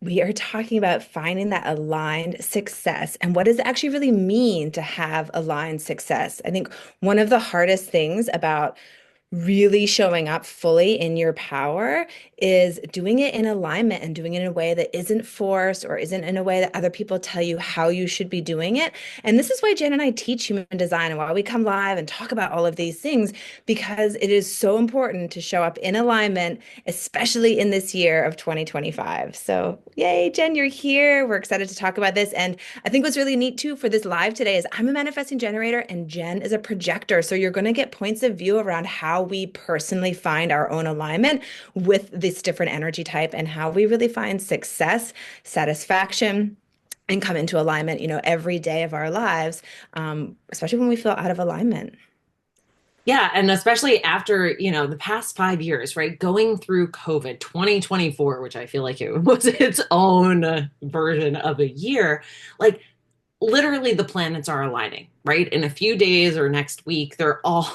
We are talking about finding that aligned success and what does it actually really mean to have aligned success. I think one of the hardest things about really showing up fully in your power is doing it in alignment and doing it in a way that isn't forced or isn't in a way that other people tell you how you should be doing it. And this is why Jen and I teach human design and why we come live and talk about all of these things, because it is so important to show up in alignment, especially in this year of 2025. So, yay, Jen, you're here. We're excited to talk about this. And I think what's really neat too for this live today is I'm a manifesting generator and Jen is a projector. So you're going to get points of view around how we personally find our own alignment with this different energy type and how we really find success, satisfaction, and come into alignment, every day of our lives, especially when we feel out of alignment. Yeah, and especially after, the past 5 years, right? Going through COVID 2024, which I feel like it was its own version of a year, like literally the planets are aligning, right? In a few days or next week, they're all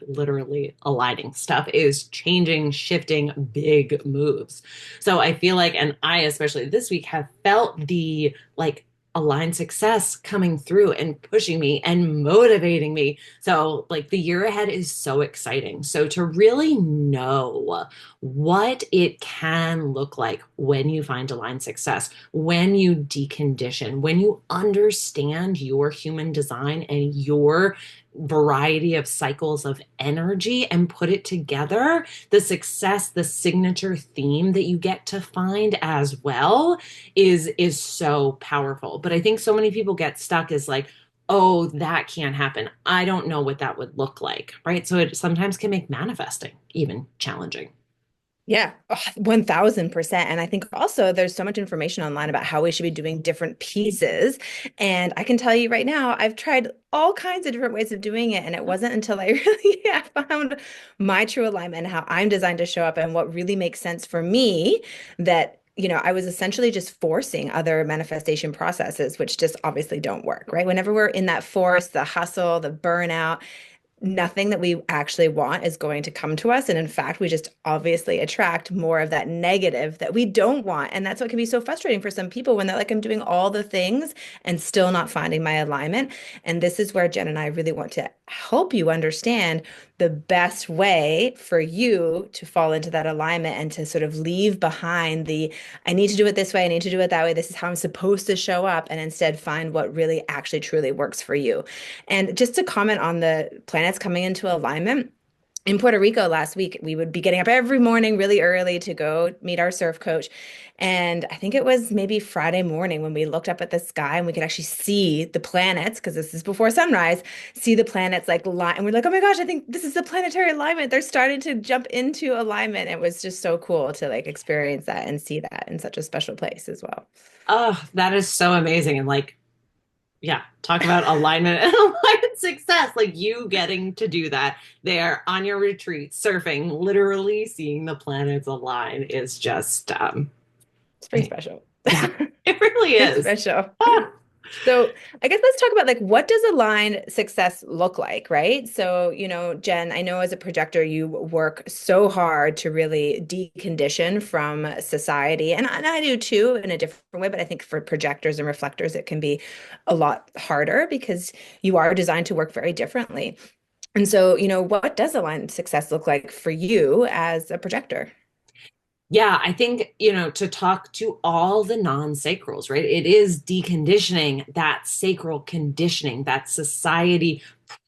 literally aligning. Stuff is changing, shifting, big moves. So I feel like, and I especially this week have felt the like aligned success coming through and pushing me and motivating me. So, like, the year ahead is so exciting. So, to really know what it can look like when you find aligned success, when you decondition, when you understand your human design and your variety of cycles of energy and put it together, the success, the signature theme that you get to find as well is so powerful. But I think so many people get stuck is like, oh, that can't happen. I don't know what that would look like, right? So it sometimes can make manifesting even challenging. Yeah, 1000%. And I think also there's so much information online about how we should be doing different pieces. And I can tell you right now, I've tried all kinds of different ways of doing it. And it wasn't until I really found my true alignment and how I'm designed to show up and what really makes sense for me that, I was essentially just forcing other manifestation processes, which just obviously don't work, right? Whenever we're in that force, the hustle, the burnout, nothing that we actually want is going to come to us. And in fact, we just obviously attract more of that negative that we don't want. And that's what can be so frustrating for some people when they're like, I'm doing all the things and still not finding my alignment. And this is where Jen and I really want to help you understand the best way for you to fall into that alignment and to sort of leave behind the, I need to do it this way, I need to do it that way, this is how I'm supposed to show up, and instead find what really actually truly works for you. And just to comment on the planets coming into alignment, in Puerto Rico last week, we would be getting up every morning really early to go meet our surf coach. And I think it was maybe Friday morning when we looked up at the sky and we could actually see the planets, because this is before sunrise, see the planets like line. And we're like, oh my gosh, I think this is the planetary alignment. They're starting to jump into alignment. It was just so cool to like experience that and see that in such a special place as well. Oh, that is so amazing. And like, yeah, talk about alignment and alignment success. Like you getting to do that there on your retreat, surfing, literally seeing the planets align is just, It's pretty special. yeah, it really Pretty is. special. Ah, So I guess let's talk about like what does aligned success look like, right? So, Jen, I know as a projector, you work so hard to really decondition from society. And I do too in a different way, but I think for projectors and reflectors, it can be a lot harder because you are designed to work very differently. And so, what does aligned success look like for you as a projector? yeah, I think, to talk to all the non-sacrals, right? It is deconditioning that sacral conditioning, that society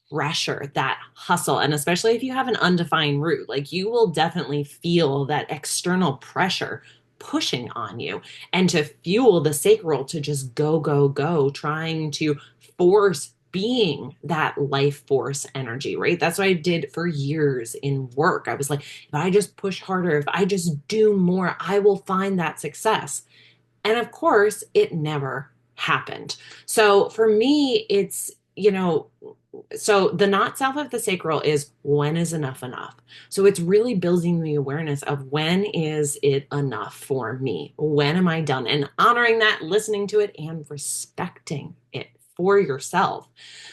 pressure, that hustle. And especially if you have an undefined root, like you will definitely feel that external pressure pushing on you and to fuel the sacral to just go, go, go, trying to force being that life force energy, right? That's what I did for years in work. I was like, if I just push harder, if I just do more, I will find that success. And of course, it never happened. So for me, it's, so the not self of the sacral is when is enough enough? So it's really building the awareness of when is it enough for me? When am I done? And honoring that, listening to it, and respecting it for yourself.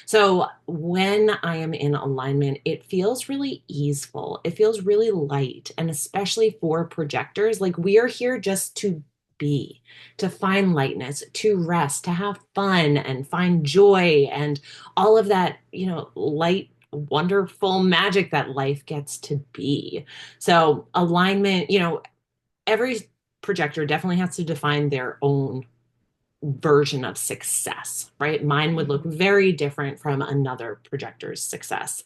So when I am in alignment, it feels really easeful. It feels really light. And especially for projectors, like we are here just to be, to find lightness, to rest, to have fun and find joy and all of that, light, wonderful magic that life gets to be. So, alignment, every projector definitely has to define their own version of success, right? Mine would look Mhm. very different from another projector's success.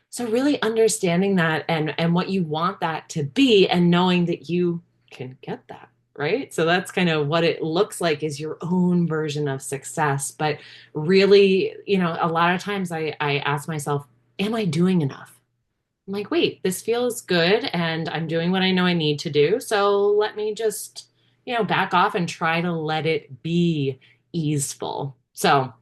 So really understanding that and what you want that to be and knowing that you can get that, right? So that's kind of what it looks like is your own version of success. But really, a lot of times I ask myself, am I doing enough? I'm like, wait, this feels good and I'm doing what I know I need to do. So let me just, back off and try to let it be easeful. So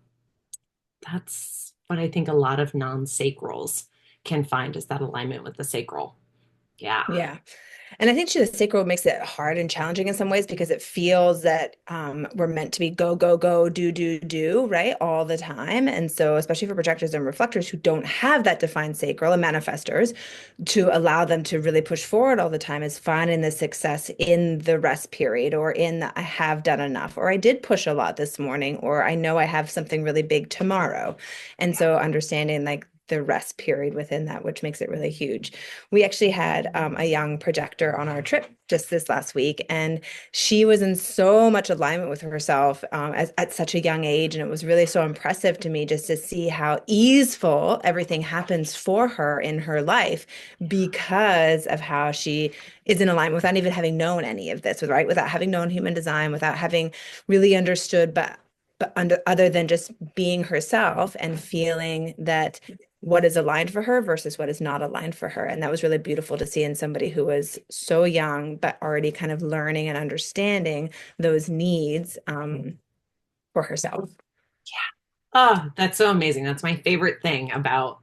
that's what I think a lot of non-sacrals can find is that alignment with the sacral. Yeah. Yeah. And I think too, the sacral makes it hard and challenging in some ways because it feels that we're meant to be go, go, go, do, do, do, right? All the time. And so, especially for projectors and reflectors who don't have that defined sacral and manifestors, to allow them to really push forward all the time is finding the success in the rest period or in the I have done enough, or I did push a lot this morning, or I know I have something really big tomorrow. And so, understanding like the rest period within that, which makes it really huge. We actually had a young projector on our trip just this last week, and she was in so much alignment with herself at such a young age. And it was really so impressive to me just to see how easeful everything happens for her in her life because of how she is in alignment without even having known any of this, right? Without having known human design, without having really understood, but other than just being herself and feeling that what is aligned for her versus what is not aligned for her. And that was really beautiful to see in somebody who was so young, but already kind of learning and understanding those needs for herself. Oh, that's so amazing. That's my favorite thing about,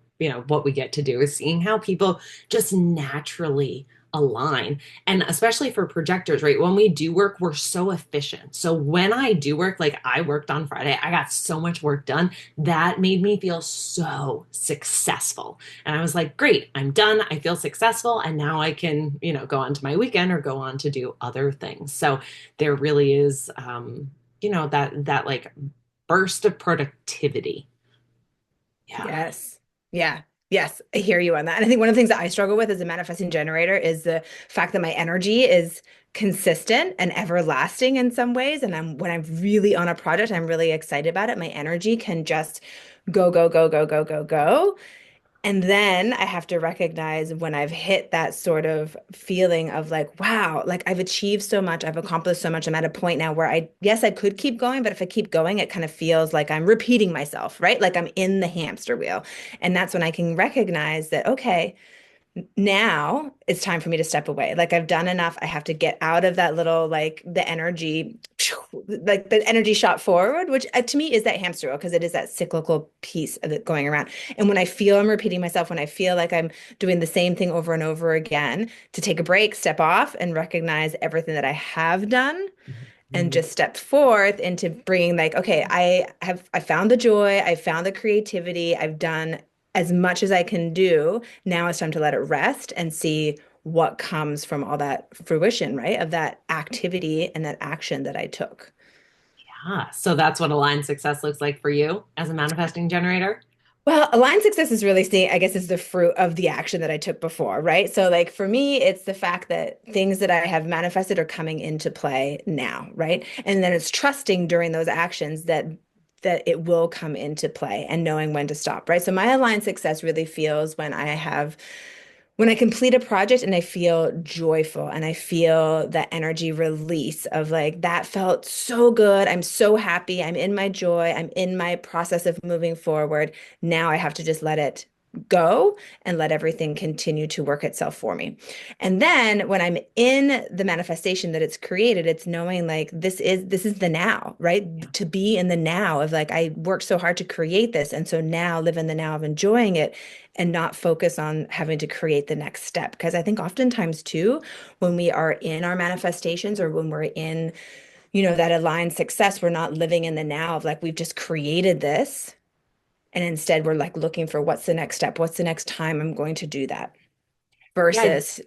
what we get to do is seeing how people just naturally align. And especially for projectors, right? When we do work, we're so efficient. So when I do work, like I worked on Friday, I got so much work done. That made me feel so successful. And I was like, great, I'm done. I feel successful. And now I can, go on to my weekend or go on to do other things. So there really is that like burst of productivity. Yeah. Yes. Yeah. Yes, I hear you on that. And I think one of the things that I struggle with as a manifesting generator is the fact that my energy is consistent and everlasting in some ways. And when I'm really on a project, I'm really excited about it. My energy can just go, go, go, go, go, go, go. And then I have to recognize when I've hit that sort of feeling of like, wow, like I've achieved so much, I've accomplished so much. I'm at a point now where yes, I could keep going, but if I keep going, it kind of feels like I'm repeating myself, right? Like I'm in the hamster wheel. And that's when I can recognize that, okay, now it's time for me to step away. Like I've done enough. I have to get out of that little like the energy, like the energy shot forward, which to me is that hamster wheel because it is that cyclical piece of it going around. And when I feel I'm repeating myself, when I feel like I'm doing the same thing over and over again, to take a break, step off, and recognize everything that I have done and Mhm. just step forth into bringing like, okay, I found the joy, I found the creativity, I've done as much as I can do. Now it's time to let it rest and see what comes from all that fruition, right? Of that activity and that action that I took. Ah, so that's what aligned success looks like for you as a manifesting generator? Well, aligned success is really seeing, I guess, is the fruit of the action that I took before, right? So, like for me, it's the fact that things that I have manifested are coming into play now, right? And then it's trusting during those actions that it will come into play and knowing when to stop, right? So my aligned success really feels when I complete a project and I feel joyful and I feel that energy release of like, that felt so good. I'm so happy. I'm in my joy. I'm in my process of moving forward. Now I have to just let it go and let everything continue to work itself for me. And then when I'm in the manifestation that it's created, it's knowing like this is the now, right? To be in the now of like I worked so hard to create this and so now live in the now of enjoying it and not focus on having to create the next step. Because I think oftentimes too, when we are in our manifestations or when we're in, that aligned success, we're not living in the now of like, we've just created this. And instead, we're like looking for what's the next step? What's the next time I'm going to do that? Yeah, Versus,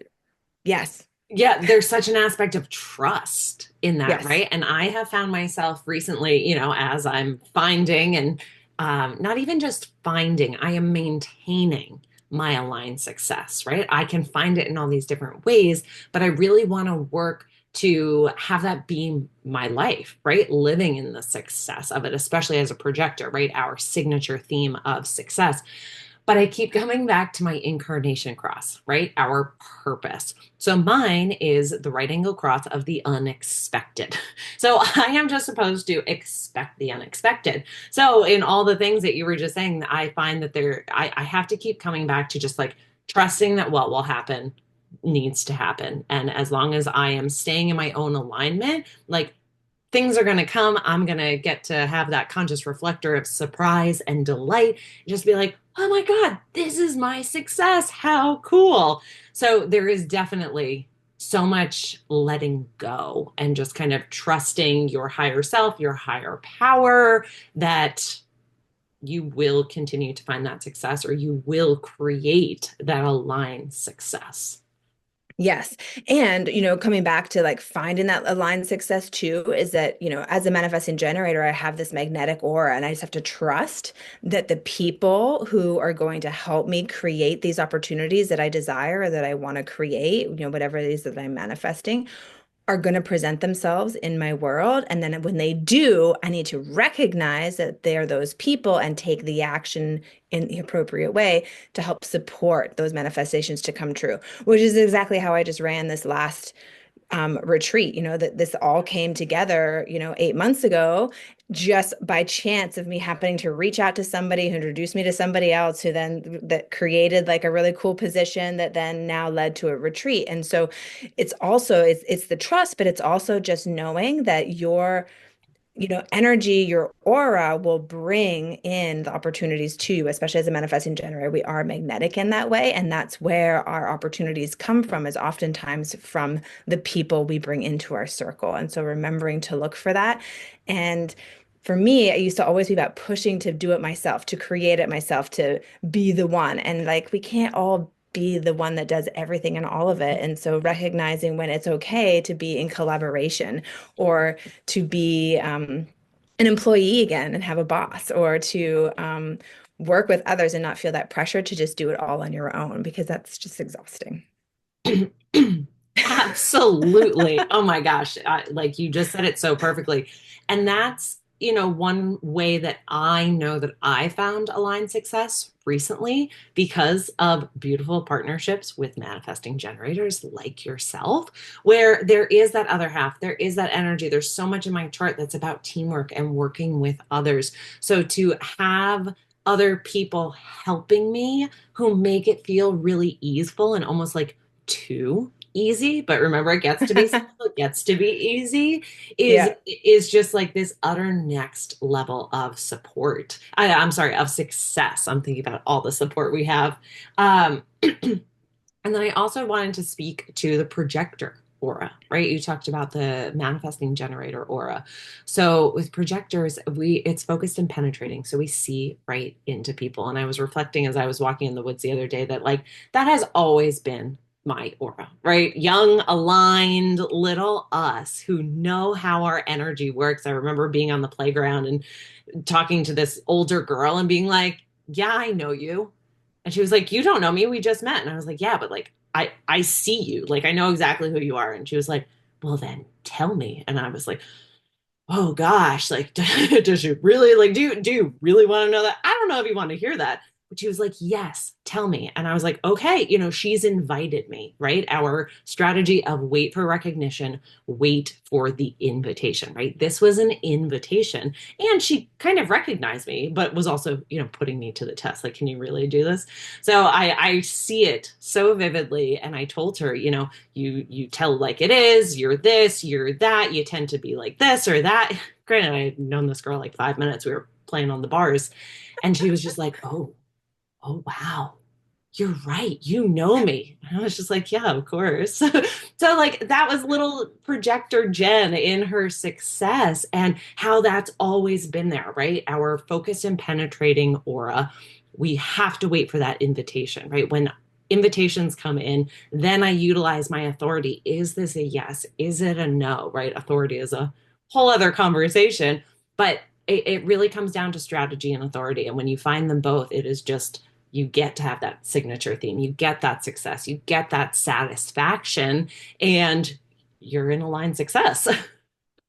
yes. Yeah, there's such an aspect of trust in that, Yes. right? And I have found myself recently, as I'm finding and not even just finding, I am maintaining my aligned success, right? I can find it in all these different ways, but I really want to work to have that be my life, right? Living in the success of it, especially as a projector, right? Our signature theme of success. But I keep coming back to my incarnation cross, right? Our purpose. So mine is the right angle cross of the unexpected. So I am just supposed to expect the unexpected. So in all the things that you were just saying, I find that I have to keep coming back to just like trusting that what will happen needs to happen. And as long as I am staying in my own alignment, like things are going to come. I'm going to get to have that conscious reflector of surprise and delight. Just be like, oh my God, this is my success. How cool. So there is definitely so much letting go and just kind of trusting your higher self, your higher power, that you will continue to find that success or you will create that aligned success. Yes. And, coming back to like finding that aligned success too, is that, as a manifesting generator, I have this magnetic aura and I just have to trust that the people who are going to help me create these opportunities that I desire or that I want to create, whatever it is that I'm manifesting, are going to present themselves in my world. And then when they do, I need to recognize that they're those people and take the action in the appropriate way to help support those manifestations to come true, which is exactly how I just ran this last retreat. That this all came together, 8 months ago, just by chance of me happening to reach out to somebody who introduced me to somebody else who then that created like a really cool position that then now led to a retreat. And so it's the trust, but it's also just knowing that energy, your aura will bring in the opportunities to you, especially as a manifesting generator. We are magnetic in that way. And that's where our opportunities come from, is oftentimes from the people we bring into our circle. And so remembering to look for that. And for me, it used to always be about pushing to do it myself, to create it myself, to be the one. And like, we can't all be the one that does everything and all of it. And so recognizing when it's okay to be in collaboration, or to be an employee again and have a boss, or to work with others and not feel that pressure to just do it all on your own, because that's just exhausting. Absolutely. Oh my gosh. Like you just said it so perfectly. And that's, one way that I know that I found aligned success recently because of beautiful partnerships with manifesting generators like yourself, where there is that other half, there is that energy. There's so much in my chart that's about teamwork and working with others. So to have other people helping me who make it feel really easeful and almost like too easy, but remember it gets to be simple, it gets to be easy, is Yeah. is just like this utter next level of support. I'm sorry, of success. I'm thinking about all the support we have. And then I also wanted to speak to the projector aura, right? You talked about the manifesting generator aura. So with projectors, it's focused and penetrating. So we see right into people. And I was reflecting as I was walking in the woods the other day that like that has always been my aura, right? Young, aligned little us who know how our energy works. I remember being on the playground and talking to this older girl and being like, yeah, I know you. And she was like, you don't know me. We just met. And I was like, yeah, but like, I see you. Like, I know exactly who you are. And she was like, well, then tell me. And I was like, oh gosh, like does you really like do you really want to know that? I don't know if you want to hear that. But she was like, yes, tell me. And I was like, okay, she's invited me, right? Our strategy of wait for recognition, wait for the invitation, right? This was an invitation. And she kind of recognized me, but was also, putting me to the test. Like, can you really do this? So I see it so vividly. And I told her, you tell like it is, you're this, you're that, you tend to be like this or that. Granted, I had known this girl like 5 minutes. We were playing on the bars. And she was just like, oh wow, you're right, you know me. And I was just like, yeah, of course. So like that was little projector Jen in her success and how that's always been there, right? Our focused and penetrating aura. We have to wait for that invitation, right? When invitations come in, then I utilize my authority. Is this a yes? Is it a no? Right? Authority is a whole other conversation, but it really comes down to strategy and authority. And when you find them both, it is just, you get to have that signature theme, you get that success, you get that satisfaction, and you're in aligned success.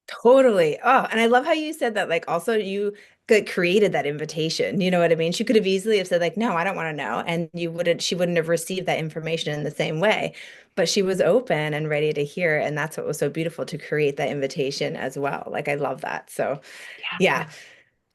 Totally. Oh, and I love how you said that, like, also you created that invitation. You know what I mean? She could have easily have said, like, no, I don't want to know. And she wouldn't have received that information in the same way. But she was open and ready to hear. And that's what was so beautiful to create that invitation as well. Like, I love that. So, Yeah. yeah.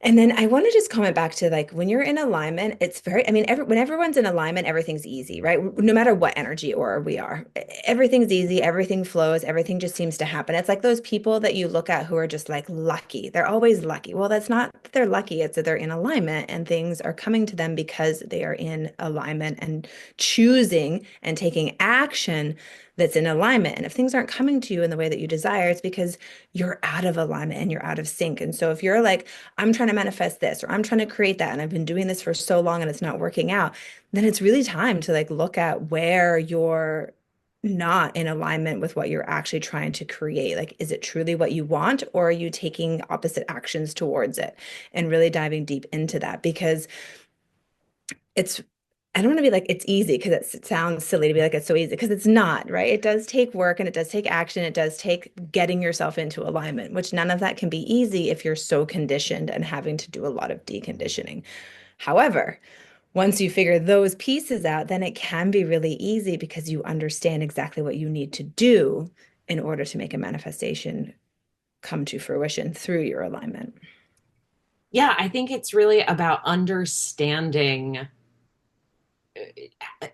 And then I want to just comment back to like when you're in alignment, it's very, I mean, when everyone's in alignment, everything's easy, right? No matter what energy or we are, everything's easy, everything flows, everything just seems to happen. It's like those people that you look at who are just like lucky. They're always lucky. Well, that's not that they're lucky, it's that they're in alignment and things are coming to them because they are in alignment and choosing and taking action that's in alignment. And if things aren't coming to you in the way that you desire, it's because you're out of alignment and you're out of sync. And so if you're like, I'm trying to manifest this or I'm trying to create that and I've been doing this for so long and it's not working out, then it's really time to like look at where you're not in alignment with what you're actually trying to create. Like, is it truly what you want, or are you taking opposite actions towards it? And really diving deep into that because it's, I don't want to be like it's easy because it sounds silly to be like it's so easy because it's not, right? It does take work and it does take action. It does take getting yourself into alignment, which none of that can be easy if you're so conditioned and having to do a lot of deconditioning. However, once you figure those pieces out, then it can be really easy because you understand exactly what you need to do in order to make a manifestation come to fruition through your alignment. Yeah, I think it's really about understanding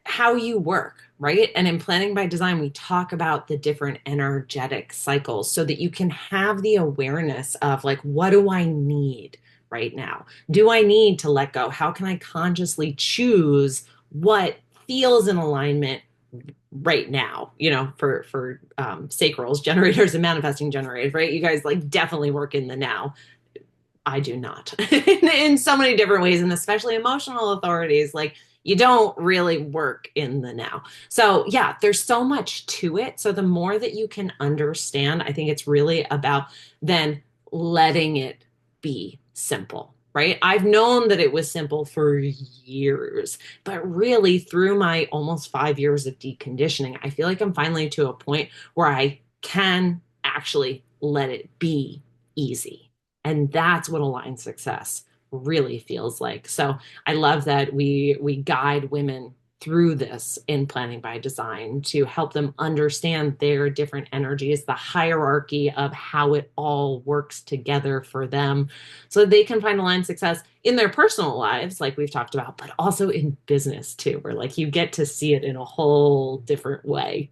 how you work, right? And in planning by design, we talk about the different energetic cycles so that you can have the awareness of like, what do I need right now? Do I need to let go? How can I consciously choose what feels in alignment right now, for sacrals, generators, and manifesting generators, right? You guys like definitely work in the now. I do not in so many different ways, and especially emotional authorities, like you don't really work in the now. So, yeah, there's so much to it. So, the more that you can understand, I think it's really about then letting it be simple, right? I've known that it was simple for years, but really through my almost 5 years of deconditioning, I feel like I'm finally to a point where I can actually let it be easy. And that's what aligned success really feels like. So I love that we guide women through this in planning by design to help them understand their different energies, the hierarchy of how it all works together for them so they can find aligned success in their personal lives, like we've talked about, but also in business too, where like you get to see it in a whole different way.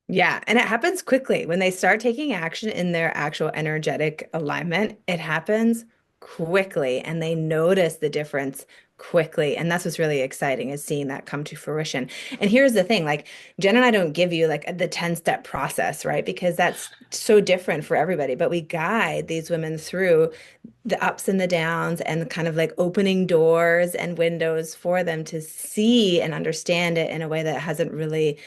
Yeah, and it happens quickly. When they start taking action in their actual energetic alignment, it happens quickly and they notice the difference quickly. And that's what's really exciting is seeing that come to fruition. And here's the thing, like Jen and I don't give you like the 10-step process, right? Because that's so different for everybody, but we guide these women through the ups and the downs and kind of like opening doors and windows for them to see and understand it in a way that hasn't really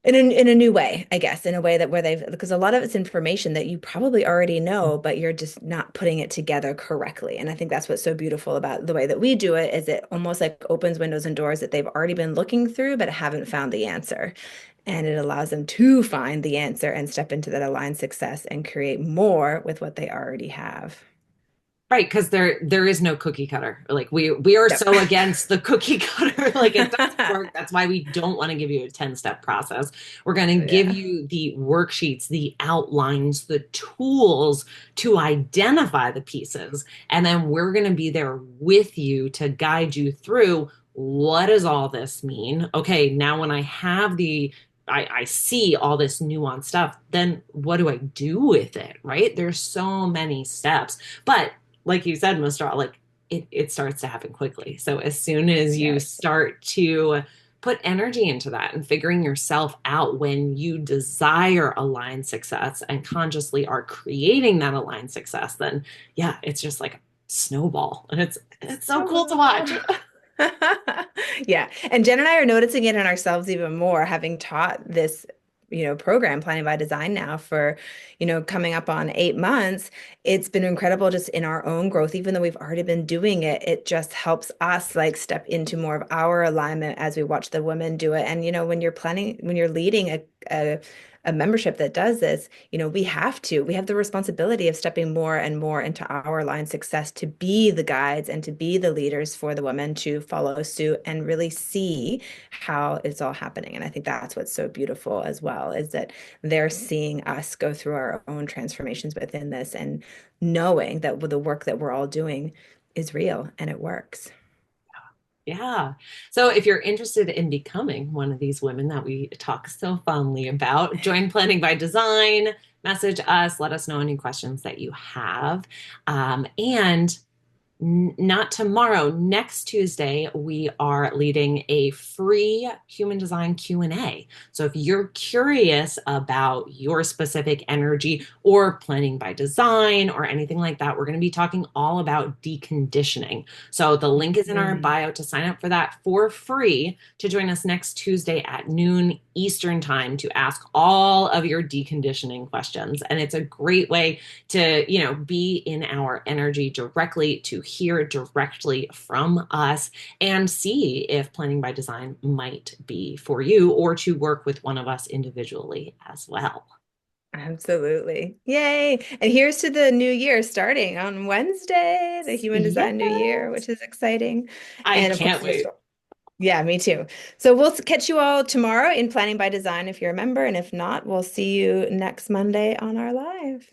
in a new way, I guess, in a way that where they've because a lot of it's information that you probably already know, but you're just not putting it together correctly. And I think that's what's so beautiful about the way that we do it is it almost like opens windows and doors that they've already been looking through, but haven't found the answer. And it allows them to find the answer and step into that aligned success and create more with what they already have. Right, because there is no cookie cutter. Like we are Yep. so against the cookie cutter. Like it doesn't work. That's why we don't want to give you a 10-step process. We're going to give Yeah. you the worksheets, the outlines, the tools to identify the pieces. And then we're going to be there with you to guide you through what does all this mean? Okay, now when I have I see all this nuanced stuff, then what do I do with it? Right? There's so many steps. But like you said, Mistral, like it starts to happen quickly. So as soon as you Yes. start to put energy into that and figuring yourself out when you desire aligned success and consciously are creating that aligned success, then yeah, it's just like a snowball. And it's so cool to Oh. watch. Yeah. And Jen and I are noticing it in ourselves even more, having taught this, program planning by design now for, coming up on 8 months. It's been incredible just in our own growth, even though we've already been doing it. It just helps us like step into more of our alignment as we watch the women do it. And, when you're leading a membership that does this, we have the responsibility of stepping more and more into our line success to be the guides and to be the leaders for the women to follow suit and really see how it's all happening. And I think that's what's so beautiful as well, is that they're seeing us go through our own transformations within this and knowing that the work that we're all doing is real and it works. Yeah. So if you're interested in becoming one of these women that we talk so fondly about, join Planning by Design, message us, let us know any questions that you have. And not tomorrow, next Tuesday, we are leading a free human design Q&A. So if you're curious about your specific energy or planning by design or anything like that, we're going to be talking all about deconditioning. So the link is in our Mm. bio to sign up for that for free to join us next Tuesday at noon Eastern time to ask all of your deconditioning questions. And it's a great way to, be in our energy directly, to hear directly from us and see if planning by design might be for you or to work with one of us individually as well. Absolutely. Yay. And here's to the new year starting on Wednesday, the Human Design New Year, Yes. which is exciting. I And of can't course, wait. yeah, me too. So we'll catch you all tomorrow in Planning by Design if you're a member. And if not, we'll see you next Monday on our live.